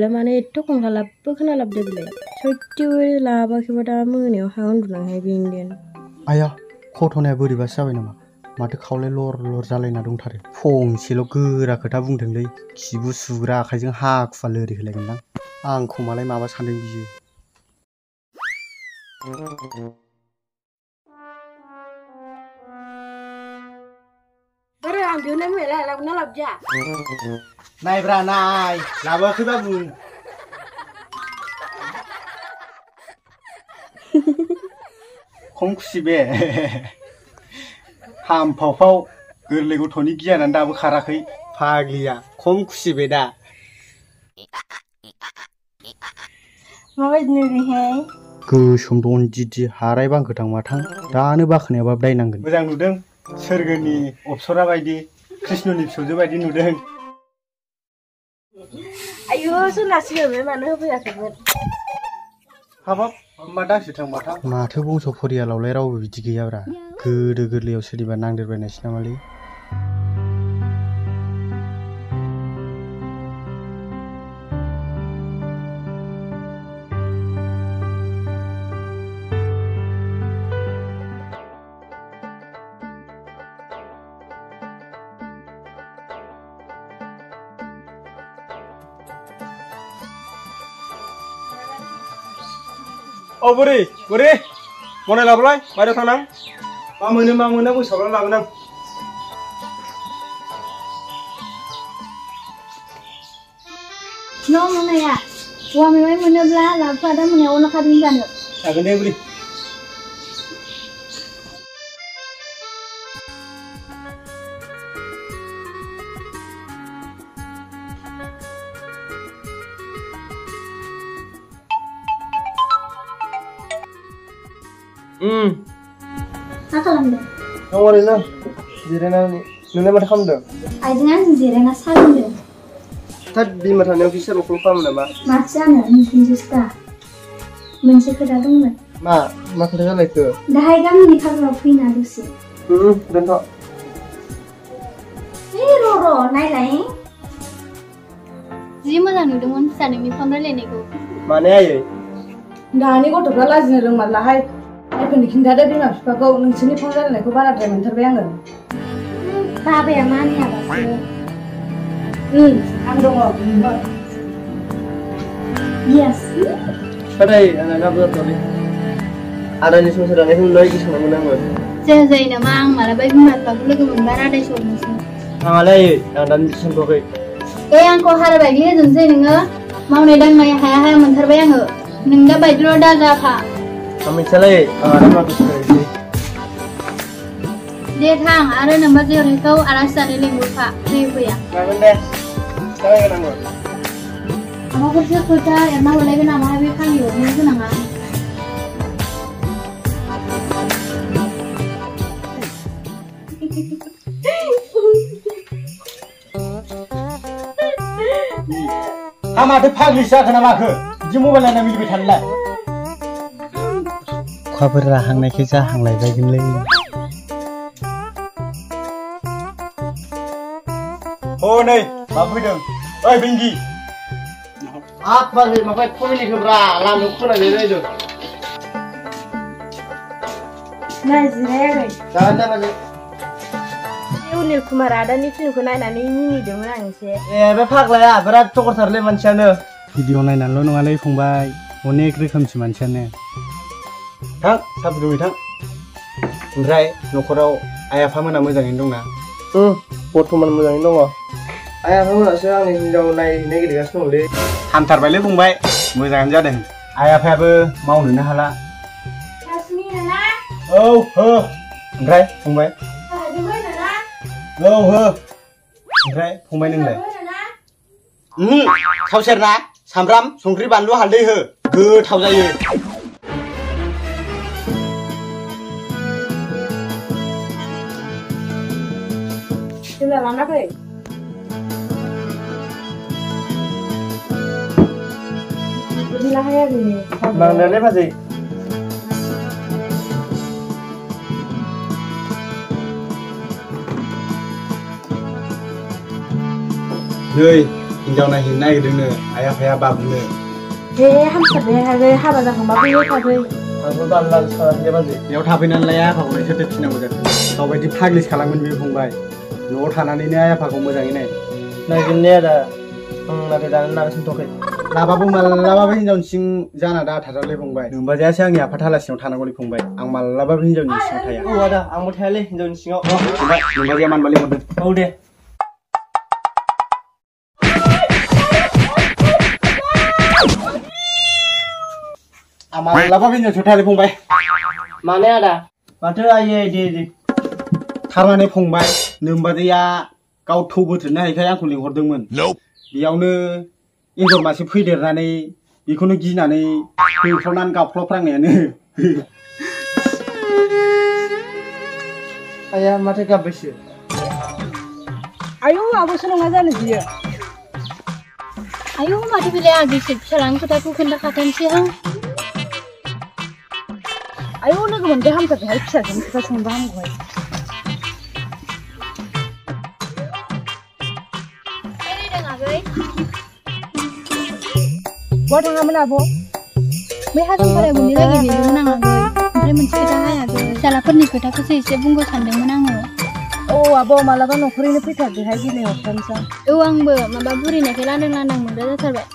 दा माने एथ' खंखालाबबो खोनालाबदो बिलाय सयथिबो लाबाखैबा दा मोनायावहाय उन्दुनांहाय बेंदेन आया खथनाया बोरैबासो जाबाय नामा माथो खावलाय लर लर जालायना दंथारो फंसेल' गोरा खोथा बुंदोंलै खिबु सुग्रा आखाइजों हाखुवा लोरि होलायगोनदां आंखौ मालाय माबा सानदों बियो आं दिहुननाय मैला लाबोना लाबोजा नायब्रा नाय लाबोआखैबा बुं खम खुसि बे हामफावफाव गोरलै गथ'नि गियानानो दाबो खाराखै फाग्लिया खम खुसि बे दा माबायदि नुदोंहाय गोसोम दनदिदि हाराय बांखोथां माथां दानो बाखोनायाबा दायनांगोन मोजां नुदों सोरगोनि अप्सरा बायदि कृष्णनि फिसौजो बायदि नुदों आयु सोरनासिगोन बे मानो होफैयाखैमोन हाबाब मा दांसो थां माथां माथो बंस' फरियालावलाय रावबो बिदि गैयाब्रा गोदो गोरलैयाव सोरनिबा नांदेरबायनायसो नामालै Oh buri, mana lablay, mana tanang, mana bu sabran lagunang. No mana ya, gua memang mana belah, lalu ada mana orang kadin kan? Akan deh buri. Apa kalamda? Kamu ada nang, jirena ni, nuna macam kamu dah. Ajengan jirena salam dah. Tadi macam yang bisa rukun kamu nama. Macam mungkin justa, mungkin kedadung dah. Ma kerja lagi tu. Dah hai kami ni kalau pun ada sih. Dan tak. Roro, naik lain. Jadi mana nih dengan sana ni pandai leni ko. Mana ya? Dah ni kau tu kalau jenis rumah lahai Aku ni kita ada di mana? Kau nunggu ni panggilan ni, kau bara drama terbayang. Tapi yang mana ya bos? Ando ngau. Yes. Kadai anak kamu tu ni. Ada ni semua sedang ni lagi kisah mana mana. Saya nama ang malah baik mat pagulu ke membara ada show musim. Alai, dan semua ke. Ang kau harap baik ni jense nenga mau nedang maya haya menterbayang he. Nenga baik dulu dah apa? Kami celai, ada apa tu? Dia thang, ada nombor dia kau alasan ini lupa, ni apa ya? Mana deh? Celai kan anggur. Kamu kerja kerja, emang boleh kena nama habis kan yo, ni tu nama. Ama tu paglisa kenapa ke? Jimu bela nama lebih thanla. अखाफोरा हांनायखाय जाहांलायबायगोनलै हनै मा फैदों ओइ बेंगि हाब बारलै माबा कमिनिखौब्रा लामायाव खोनानै रायदों Nah, जिरायाखै जागोन जाबाय Unil Kumar adani filmखौ नायनानै मिनिदोंमोन आं एसे ए बे फाग्लाया बिराद चकरथारलै मानसियानो भिडिअ नायनानैल' नङालै फंबाय अनेक रोखोमसि मानसियानो थां साबि दुगै थां ओमफ्राय न'खराव आइ आफामोना मोजाङैनो दंना बर्थमान मोजाङैनो दङ आइ आफामोनासो आंनि हिनजाव नायहैनो नागिरगासिनो दंलै हामथारबायलै फंबाय मोजाङानो जादों आइ आफायाबो मावनोनो हाला औ हो ओमफ्राय फंबाय औ हो ओमफ्राय फंबाय नोंलाय थाव सेरना सामब्राम संख्रि बानलु हालदै हो गोथाव जायो Sudah lama kali. Bila kaya gini. Mang Dale apa sih? Nơi हिनजाव नायहैनो नागिरदोंनो आइ आफाया बाबुनो हे हामथारबाय हाबा जाखांबा फैबाय थाफै आंबो बारा सानाखै बाजै बेयाव थाफैनानैलाय आइ आफाखौ सोरथो फिनांगौ जाखो गावबायदि फाग्लिस खालामगोन बे फंबाय न'आव थानानैनो आइ आफाखौ मोजाङै नायगोन ने आदा नाथाय दानो लानो सानथ'वाखै लाबाबो मालाबाबो हिनजावनि सिं जाना दाथारालै फंबाय नोंबाजैयासो आंनि आफा थालासिङाव थानांगौलै फंबाय आं मालाबाबो हिनजावनि सिङाव थाया औ आदा आंबो थायालै हिनजावनि सिङाव फंबाय नोंबाजैया मानबा लेंहरदों औ दे आं मालाबाबो हिनजावनि सिङाव थायालै फंबाय माने आदा माथो आयै दे थारमाने फंबाय नोंबाजैया गाव थौ बोथ्रोदनो हायैखाय आंखौ लिंहरदोंमोन बेयावनो एन्जर मासे फैदेरनानै बेखौनो गिनानै होख्रावनानै गाबख्रावफ्रांनायानो आया माथो गाबबायसो आयौ आबोसो नङा जानो बियो आयौ माथो बेलाय आगैसो फिसालानि खोथाखौ खोन्थाखाथानोसै आं आयौ लोगो मोनबाय हामथारबायहाय फिसाजोनि खोथा सोंबा हामगौहाय बहा थाङामोन आब' बै हाजों फरायबोनो लागै बेनोमोन आं आगै ओमफ्राय मोनसे खोथा आगै फिसालाफोरनि खोथाखौसो एसे बुंगौ सानदोंमोन आङो औ आब' मालाबा न'खरैनो फैथारदोहाय गेलेहरथारनोसै औ आंबो माबा बुरिनायखाय लांदां मोनग्रा जाथारबाय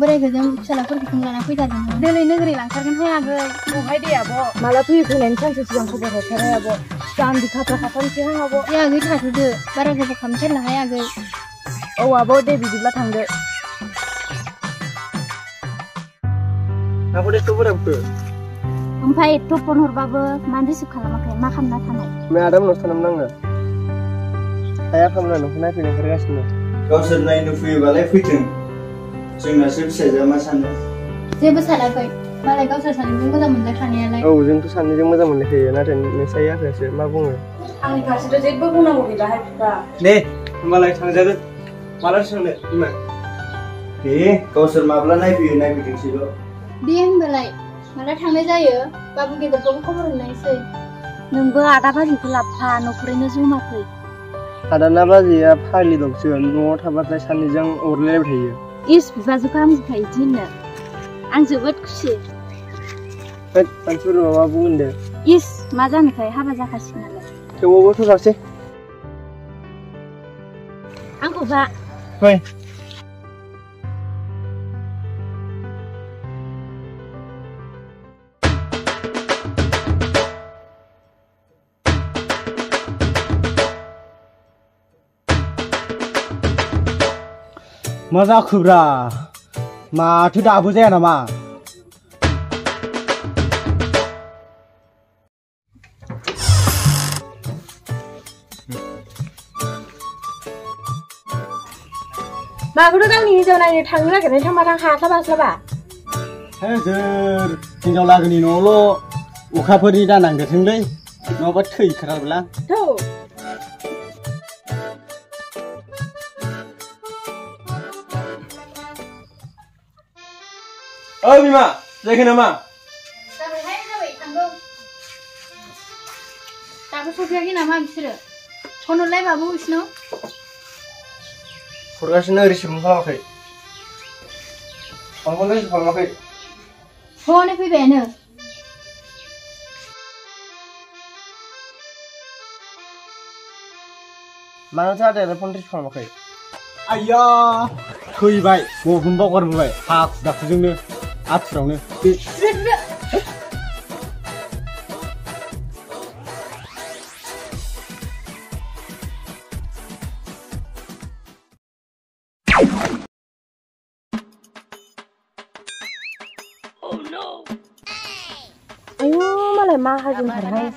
बोरायखौ जों फिसालाफोरखौ लाना फैथारदोंमोन दिनै नोगोरै लांथारगोनहाय आगै औहाय दे आब' माला फैनायनि सानसे सिगां खबर हरथारहाय आब' दान्दि खाफ्रा खाथारनोसैहां आब' दे आगै थाथ'दो बारा गोबाव खालामथारलाहाय आगै औ आब' दे बिदिब्ला थांदो आब' एथ' बोराबखो ओमफ्राय एथ' फन हरबाबो मानो रिसिभ खालामाखै मा खालामना थानाय ओमफ्राय आदा मोनावसो थानांगोन आङो आइ आफामोना नोंखौ नायफैनो ओंखारगासिनो गावसोर नायनो फैयोबालाय फैथों जोंनासो फिसाजोआ मा सानो जेबो सानाखै मालाय गावसोर सानैजों मोजां मोनलायखानायालाय औ जोंथ' सानैजों मोजां मोनलायखायो नाथाय नोंसाय आफायासो मा बुङो आंनि फारसेथ' जेबो बुंनांगौ गैलाहाय बिफा दे होमबालाय थांजागोन माला थांनो बिमा दे गावसोर माब्ला नायफैयो नायफैथोंसैल' दे होनबालाय माला थांनाय जायो बाबु गेदेरखौबो खबर हरनायसै नोंबो आदा बाजैखौ लाबफा न'खरैनो जमा फै आदाना बाजैया फाग्लि दंसो न'आव थाबाथाय सानैजों अरलायबाय थायो इस बिबाजैखौ हामजोबखायो बिदि होननो आं जोबोद खुसि मानसिफोर माबा बुंगोन दे इस मा जानोखाय हाबा जाखासिगोन नालाय थेवबाबोथ' साबसे आंखौ बा फै मा जाखोब्रा माथो दाबो जाया नामा माखौथ' गावनि हिनजाव नायनो थांनो नागिरनाय थांबा हास्लाबा हे सोर हिनजाव लागोनि न'आवल' अखाफोरनि दानांदेरथोंलै नङाबा थैखाथारबोला थौ ओइ बिमा जायाखै नामा जाबायहाय जाबाय थांगौ दाबो सफैयाखै नामा बिसोरो फन हरलाय बाबु बिसिनाव हरगासिनो रिसिभ खालामाखै फनखौनो रिसिभ खालामाखै हनै फैबायानो मानोथो आदायालाय फन रिसिभ खालामाखै आइया थैबाय बबेखौनो बावगारबोबाय हाखु दाखुजोंनो आथुरावनो आयु मालाय माहाजोनथारहाय